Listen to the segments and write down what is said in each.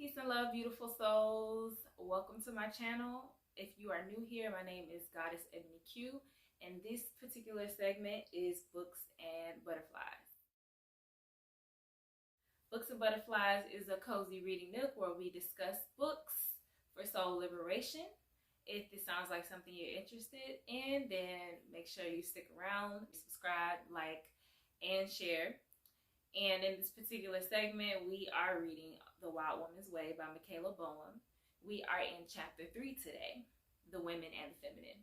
Peace and love, beautiful souls. Welcome to my channel. If you are new here, my name is Goddess Ebony Q, and this particular segment is Books and Butterflies. Books and Butterflies is a cozy reading nook where we discuss books for soul liberation. If this sounds like something you're interested in, then make sure you stick around, subscribe, like, and share. And in this particular segment, we are reading The Wild Woman's Way by Eboni. We are in chapter 3 today, The Women and the Feminine.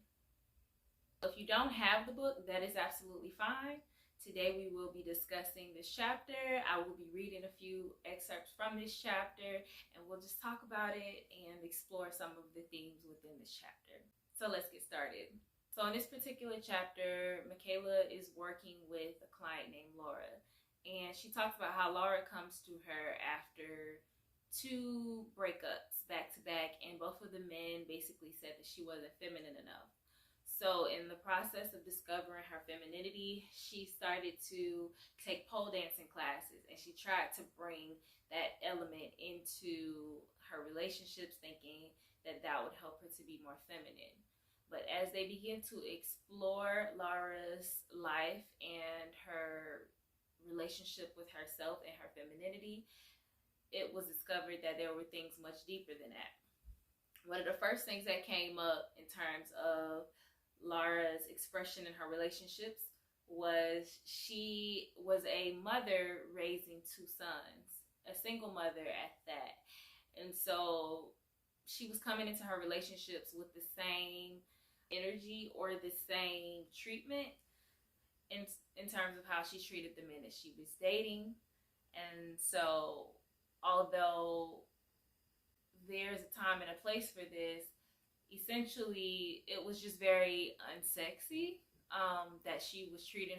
If you don't have the book, that is absolutely fine. Today we will be discussing this chapter. I will be reading a few excerpts from this chapter, and we'll just talk about it and explore some of the themes within this chapter. So let's get started. So in this particular chapter, Michaela is working with a client named Laura. And she talks about how Laura comes to her after 2 breakups back to back, and both of the men basically said that she wasn't feminine enough. So in the process of discovering her femininity, she started to take pole dancing classes, and she tried to bring that element into her relationships, thinking that that would help her to be more feminine. But as they begin to explore Laura's life and her relationship with herself and her femininity, it was discovered that there were things much deeper than that. One of the first things that came up in terms of Laura's expression in her relationships was she was a mother raising 2 sons, a single mother at that. And so she was coming into her relationships with the same energy or the same treatment in terms of how she treated the men that she was dating. And so although there's a time and a place for this, essentially it was just very unsexy that she was treating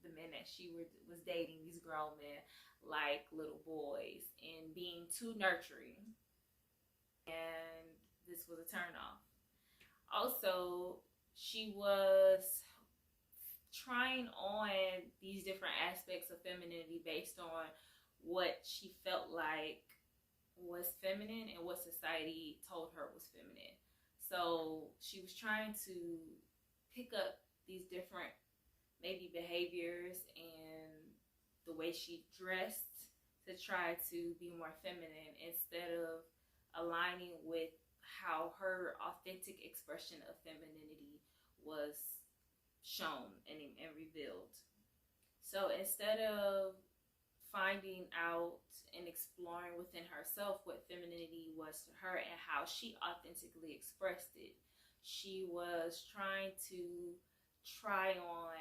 the men that she was dating, these grown men, like little boys and being too nurturing. And this was a turnoff. Also, she was trying on these different aspects of femininity based on what she felt like was feminine and what society told her was feminine. So she was trying to pick up these different maybe behaviors and the way she dressed to try to be more feminine instead of aligning with how her authentic expression of femininity was shown and revealed. So instead of finding out and exploring within herself what femininity was to her and how she authentically expressed it, she was trying to try on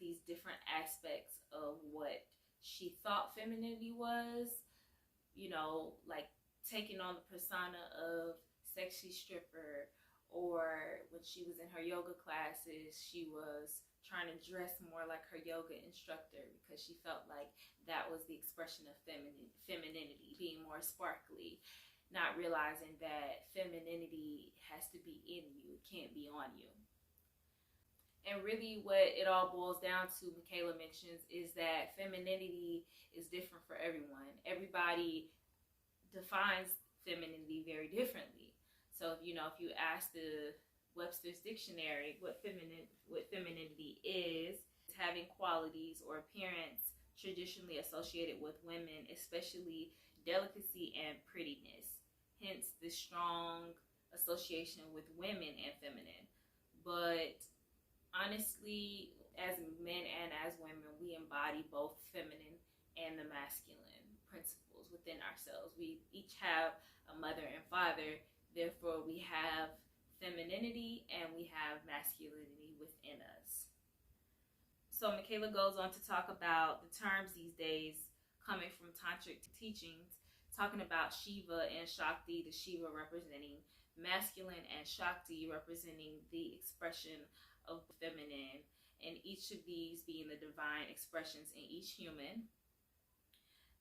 these different aspects of what she thought femininity was, like taking on the persona of sexy stripper, or when she was in her yoga classes, she was trying to dress more like her yoga instructor because she felt like that was the expression of femininity, being more sparkly, not realizing that femininity has to be in you, it can't be on you. And really what it all boils down to, Michaela mentions, is that femininity is different for everyone. Everybody defines femininity very differently. So if you ask the Webster's dictionary what femininity is, it's having qualities or appearance traditionally associated with women, especially delicacy and prettiness. Hence the strong association with women and feminine. But honestly, as men and as women, we embody both feminine and the masculine principles within ourselves. We each have a mother and father. Therefore, we have femininity and we have masculinity within us. So Michaela goes on to talk about the terms these days coming from tantric teachings, talking about Shiva and Shakti, the Shiva representing masculine and Shakti representing the expression of feminine, and each of these being the divine expressions in each human.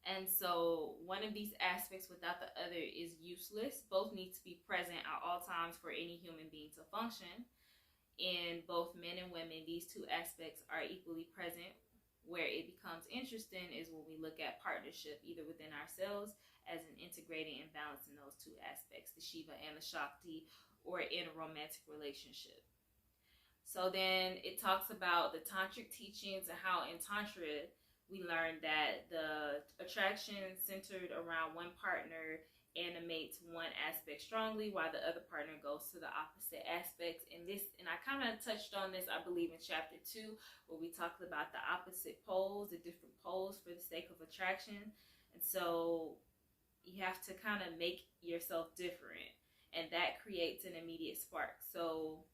And so one of these aspects without the other is useless. Both need to be present at all times for any human being to function. In both men and women, these 2 aspects are equally present. Where it becomes interesting is when we look at partnership, either within ourselves as an integrated integrating and balancing those two aspects, the Shiva and the Shakti, or in a romantic relationship. So then it talks about the tantric teachings and how in Tantra we learned that the attraction centered around one partner animates one aspect strongly while the other partner goes to the opposite aspects. And I kind of touched on this, I believe, in chapter 2, where we talked about the opposite poles, the different poles for the sake of attraction. And so you have to kind of make yourself different, and that creates an immediate spark. So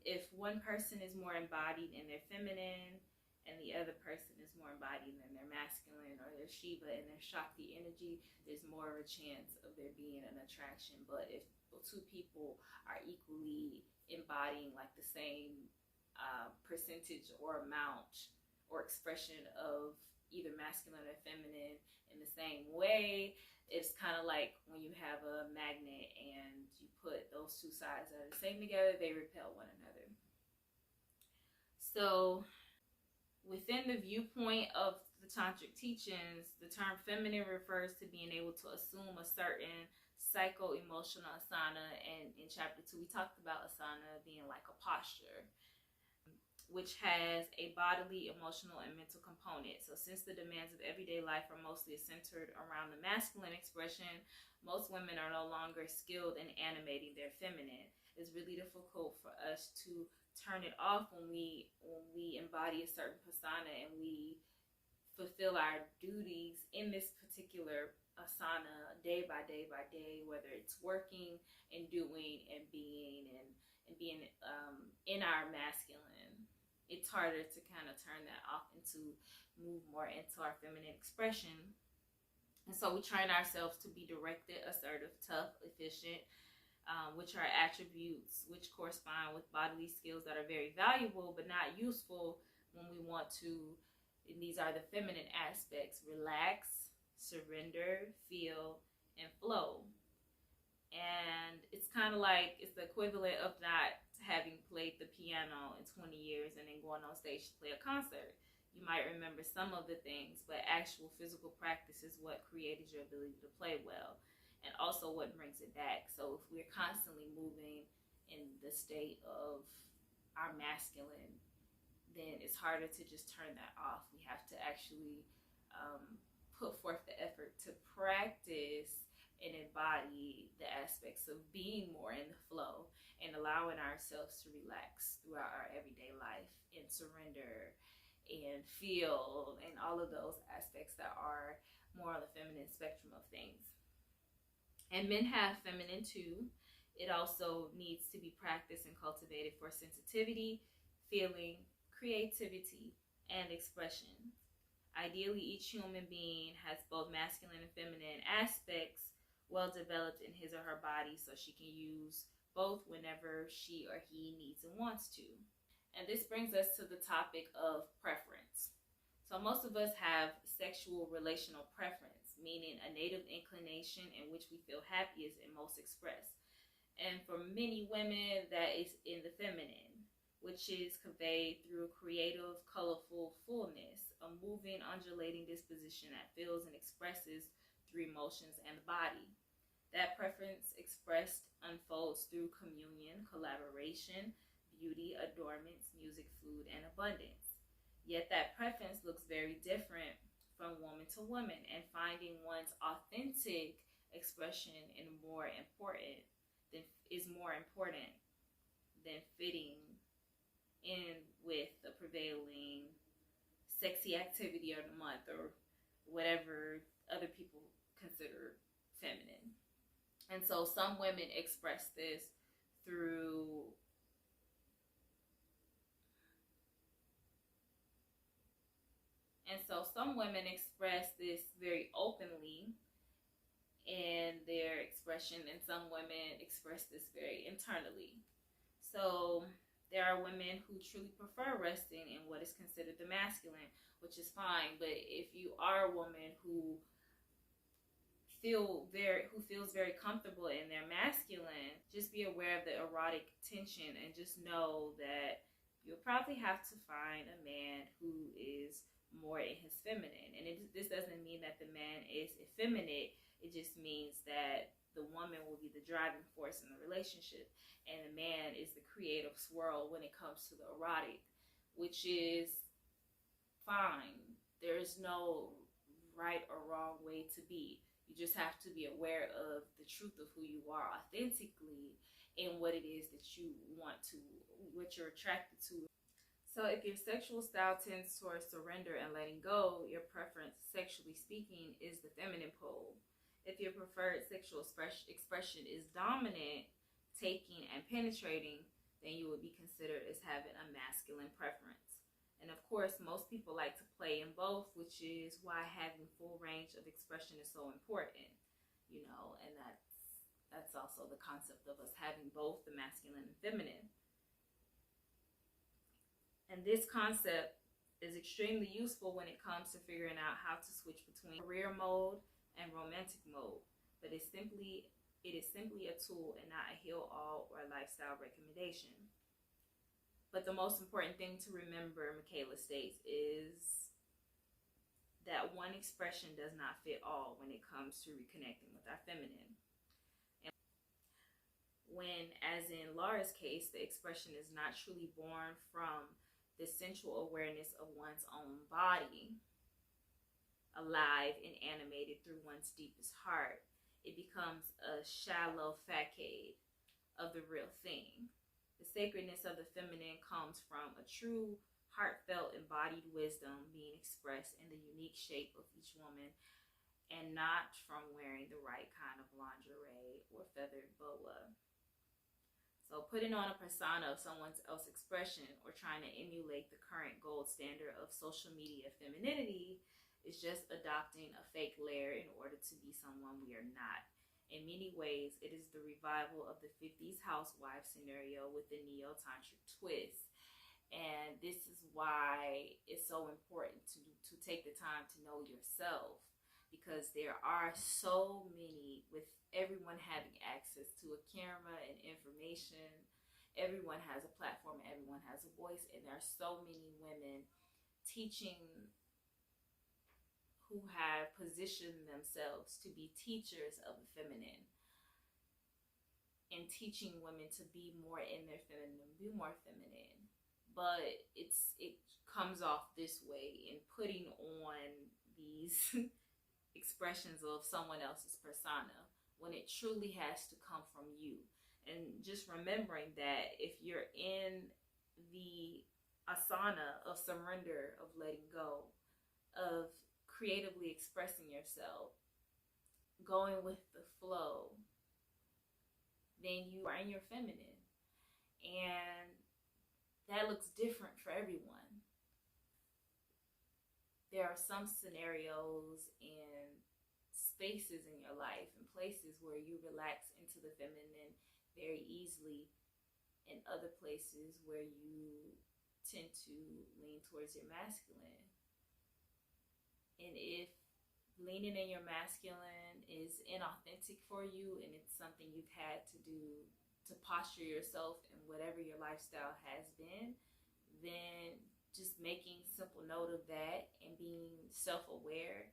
if one person is more embodied in their feminine and the other person is more embodied in their masculine or their Shiva and their Shakti energy, there's more of a chance of there being an attraction. But if two people are equally embodying like the same percentage or amount or expression of either masculine or feminine in the same way, it's kind of like when you have a magnet and you put those two sides that are the same together, they repel one another. So within the viewpoint of the tantric teachings, the term feminine refers to being able to assume a certain psycho-emotional asana. And in chapter 2, we talked about asana being like a posture, which has a bodily, emotional, and mental component. So since the demands of everyday life are mostly centered around the masculine expression, most women are no longer skilled in animating their feminine. It's really difficult for us to turn it off when we embody a certain persona and we fulfill our duties in this particular asana day by day by day, whether it's working and doing and being in our masculine. It's harder to kind of turn that off and to move more into our feminine expression. And so we train ourselves to be directed, assertive, tough, efficient, which are attributes which correspond with bodily skills that are very valuable but not useful when we want to, and these are the feminine aspects: relax, surrender, feel, and flow. And it's kind of like it's the equivalent of not having played the piano in 20 years and then going on stage to play a concert. You might remember some of the things, but actual physical practice is what created your ability to play well, and also what brings it back. So if we're constantly moving in the state of our masculine, then it's harder to just turn that off. We have to actually put forth the effort to practice and embody the aspects of being more in the flow and allowing ourselves to relax throughout our everyday life and surrender and feel and all of those aspects that are more on the feminine spectrum of things. And men have feminine too. It also needs to be practiced and cultivated for sensitivity, feeling, creativity, and expression. Ideally, each human being has both masculine and feminine aspects well developed in his or her body, so she can use both whenever she or he needs and wants to. And this brings us to the topic of preference. So most of us have sexual relational preference, meaning a native inclination in which we feel happiest and most expressed. And for many women, that is in the feminine, which is conveyed through creative, colorful fullness, a moving, undulating disposition that feels and expresses through emotions and the body. That preference expressed unfolds through communion, collaboration, beauty, adornments, music, food, and abundance. Yet that preference looks very different from woman to woman, and finding one's authentic expression is more important than fitting in with the prevailing sexy activity of the month or whatever other people consider feminine. And so some women express this through very openly in their expression, and some women express this very internally. So there are women who truly prefer resting in what is considered the masculine, which is fine. But if you are a woman who feels very comfortable in their masculine, just be aware of the erotic tension and just know that you'll probably have to find a man who is more in his feminine. And this doesn't mean that the man is effeminate. It just means that the woman will be the driving force in the relationship, and the man is the creative swirl when it comes to the erotic, which is fine. There's no right or wrong way to be. You just have to be aware of the truth of who you are authentically and what it is that you want to, what you're attracted to. So if your sexual style tends towards surrender and letting go, your preference, sexually speaking, is the feminine pole. If your preferred sexual expression is dominant, taking, and penetrating, then you would be considered as having a masculine preference. And of course, most people like to play in both, which is why having full range of expression is so important, you know, and that's also the concept of us having both the masculine and feminine. And this concept is extremely useful when it comes to figuring out how to switch between career mode and romantic mode. But it is simply a tool and not a heal-all or a lifestyle recommendation. But the most important thing to remember, Michaela states, is that one expression does not fit all when it comes to reconnecting with our feminine. And when, as in Laura's case, the expression is not truly born from the sensual awareness of one's own body, alive and animated through one's deepest heart, it becomes a shallow facade of the real thing. The sacredness of the feminine comes from a true, heartfelt, embodied wisdom being expressed in the unique shape of each woman, and not from wearing the right kind of lingerie or feathered boa. So putting on a persona of someone else's expression or trying to emulate the current gold standard of social media femininity is just adopting a fake layer in order to be someone we are not. In many ways, it is the revival of the 50s housewife scenario with the neo-tantric twist. And this is why it's so important to take the time to know yourself, because there are so many, with everyone having access to a camera and information, everyone has a platform, everyone has a voice, and there are so many women teaching who have positioned themselves to be teachers of the feminine and teaching women to be more in their feminine, be more feminine. But it comes off this way in putting on these expressions of someone else's persona when it truly has to come from you. And just remembering that if you're in the asana of surrender, of letting go, of creatively expressing yourself, going with the flow, then you are in your feminine. And that looks different for everyone. There are some scenarios and spaces in your life and places where you relax into the feminine very easily, and other places where you tend to lean towards your masculine. And if leaning in your masculine is inauthentic for you and it's something you've had to do to posture yourself in whatever your lifestyle has been, then just making simple note of that and being self-aware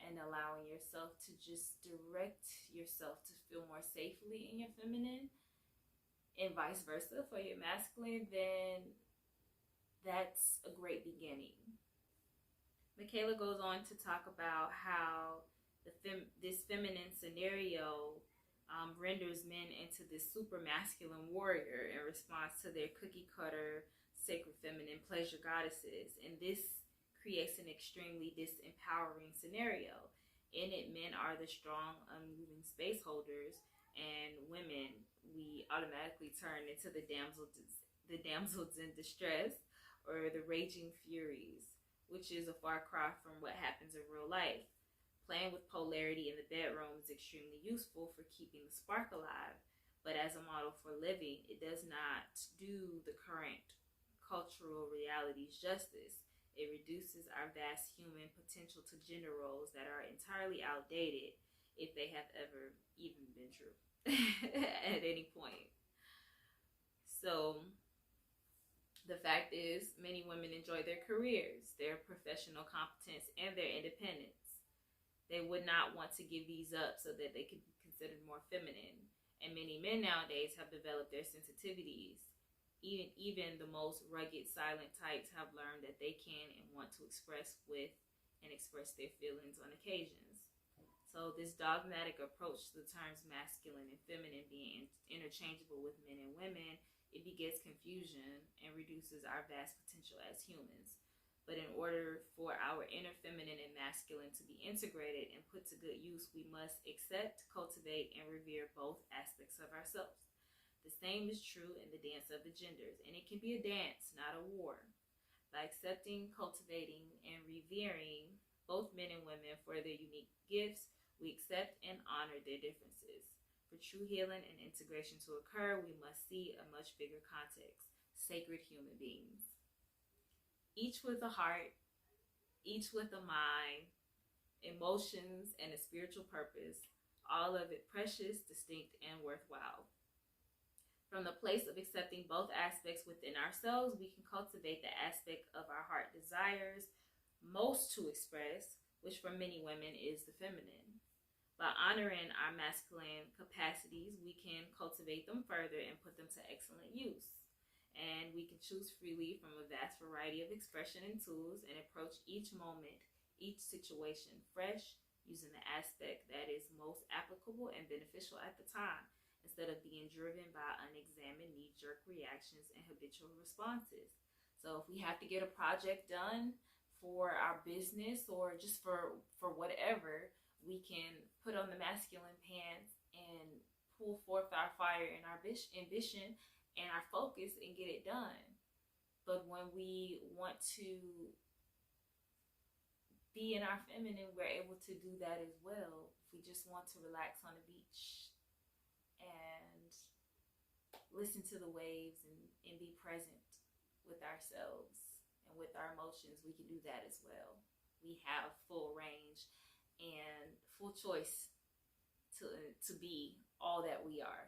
and allowing yourself to just direct yourself to feel more safely in your feminine, and vice versa for your masculine, then that's a great beginning. Michaela goes on to talk about how this feminine scenario renders men into this super masculine warrior in response to their cookie cutter sacred feminine pleasure goddesses. And this creates an extremely disempowering scenario. In it, men are the strong, unmoving space holders, and women, we automatically turn into the damsels in distress, or the raging furies, which is a far cry from what happens in real life. Playing with polarity in the bedroom is extremely useful for keeping the spark alive, but as a model for living, it does not do the current cultural realities justice. It reduces our vast human potential to gender roles that are entirely outdated, if they have ever even been true at any point. So the fact is, many women enjoy their careers, their professional competence, and their independence. They would not want to give these up so that they could be considered more feminine. And many men nowadays have developed their sensitivities. Even the most rugged, silent types have learned that they can and want to express with and express their feelings on occasions. So this dogmatic approach to the terms masculine and feminine being interchangeable with men and women, it begets confusion and reduces our vast potential as humans. But in order for our inner feminine and masculine to be integrated and put to good use, we must accept, cultivate, and revere both aspects of ourselves. The same is true in the dance of the genders, and it can be a dance, not a war. By accepting, cultivating, and revering both men and women for their unique gifts, we accept and honor their differences. For true healing and integration to occur, we must see a much bigger context: sacred human beings. Each with a heart, each with a mind, emotions, and a spiritual purpose, all of it precious, distinct, and worthwhile. From the place of accepting both aspects within ourselves, we can cultivate the aspect of our heart desires most to express, which for many women is the feminine. By honoring our masculine capacities, we can cultivate them further and put them to excellent use. And we can choose freely from a vast variety of expression and tools and approach each moment, each situation fresh, using the aspect that is most applicable and beneficial at the time, instead of being driven by unexamined knee-jerk reactions and habitual responses. So if we have to get a project done for our business or just for whatever, we can put on the masculine pants and pull forth our fire and our ambition and our focus and get it done. But when we want to be in our feminine, we're able to do that as well. If we just want to relax on the beach and listen to the waves and be present with ourselves and with our emotions, we can do that as well. We have full range and full choice to be all that we are.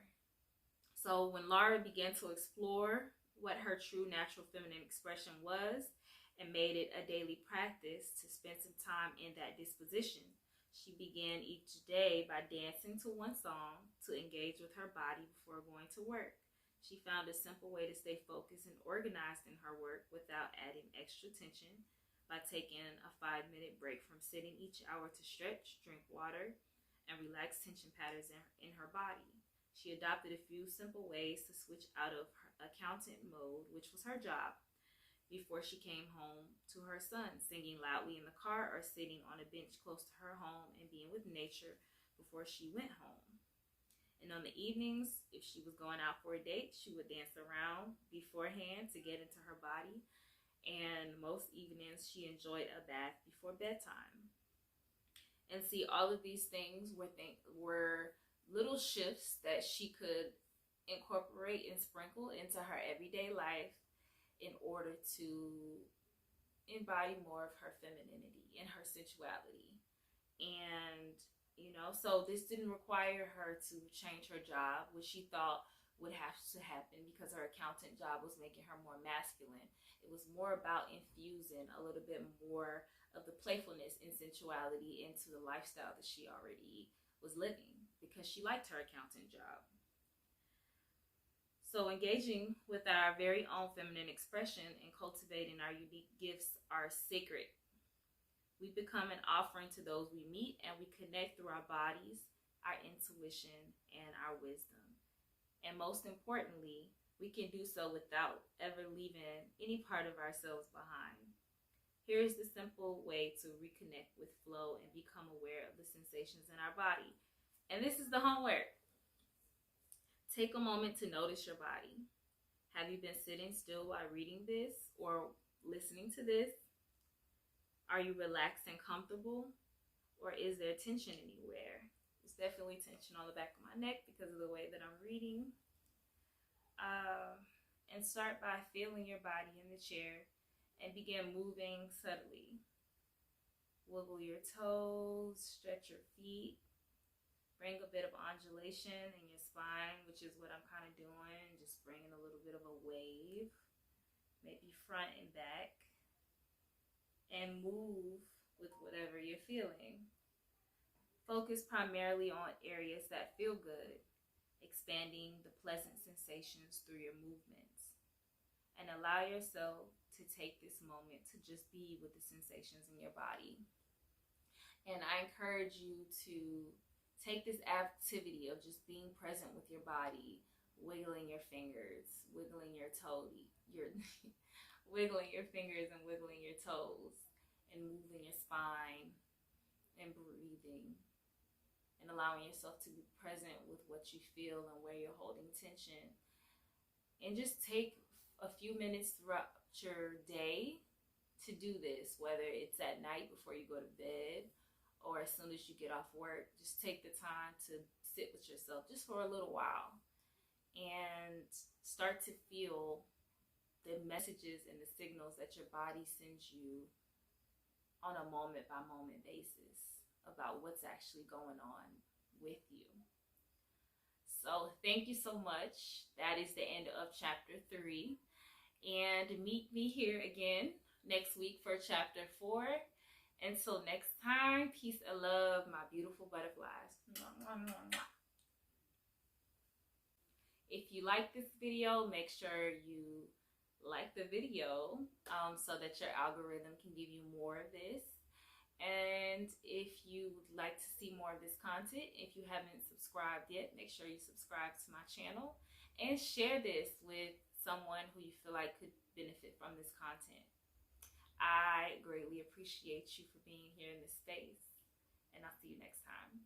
So when Laura began to explore what her true natural feminine expression was and made it a daily practice to spend some time in that disposition, she began each day by dancing to one song to engage with her body before going to work. She found a simple way to stay focused and organized in her work without adding extra tension by taking a 5-minute break from sitting each hour to stretch, drink water, and relax tension patterns in her body. She adopted a few simple ways to switch out of her accountant mode, which was her job, before she came home to her son, singing loudly in the car or sitting on a bench close to her home and being with nature before she went home. And on the evenings, if she was going out for a date, she would dance around beforehand to get into her body. And most evenings, she enjoyed a bath before bedtime. And see, all of these things were little shifts that she could incorporate and sprinkle into her everyday life in order to embody more of her femininity and her sensuality. And, so this didn't require her to change her job, which she thought would have to happen because her accountant job was making her more masculine. It was more about infusing a little bit more of the playfulness and sensuality into the lifestyle that she already was living because she liked her accountant job. So engaging with our very own feminine expression and cultivating our unique gifts are sacred. We become an offering to those we meet, and we connect through our bodies, our intuition, and our wisdom. And most importantly, we can do so without ever leaving any part of ourselves behind. Here is the simple way to reconnect with flow and become aware of the sensations in our body. And this is the homework. Take a moment to notice your body. Have you been sitting still while reading this or listening to this? Are you relaxed and comfortable? Or is there tension anywhere? There's definitely tension on the back of my neck because of the way that I'm reading. And start by feeling your body in the chair and begin moving subtly. Wiggle your toes, stretch your feet. Bring a bit of undulation in your spine, which is what I'm kind of doing. Just bringing a little bit of a wave, maybe front and back. And move with whatever you're feeling. Focus primarily on areas that feel good, expanding the pleasant sensations through your movements. And allow yourself to take this moment to just be with the sensations in your body. And I encourage you to take this activity of just being present with your body, wiggling your fingers, wiggling your wiggling your fingers and wiggling your toes, and moving your spine and breathing, and allowing yourself to be present with what you feel and where you're holding tension. And just take a few minutes throughout your day to do this, whether it's at night before you go to bed or as soon as you get off work. Just take the time to sit with yourself just for a little while and start to feel the messages and the signals that your body sends you on a moment by moment basis about what's actually going on with you. So thank you so much. That is the end of chapter 3. And meet me here again next week for chapter 4. Until next time, peace and love, my beautiful butterflies. If you like this video, make sure you like the video so that your algorithm can give you more of this. And if you would like to see more of this content, if you haven't subscribed yet, make sure you subscribe to my channel and share this with someone who you feel like could benefit from this content. I greatly appreciate you for being here in this space, and I'll see you next time.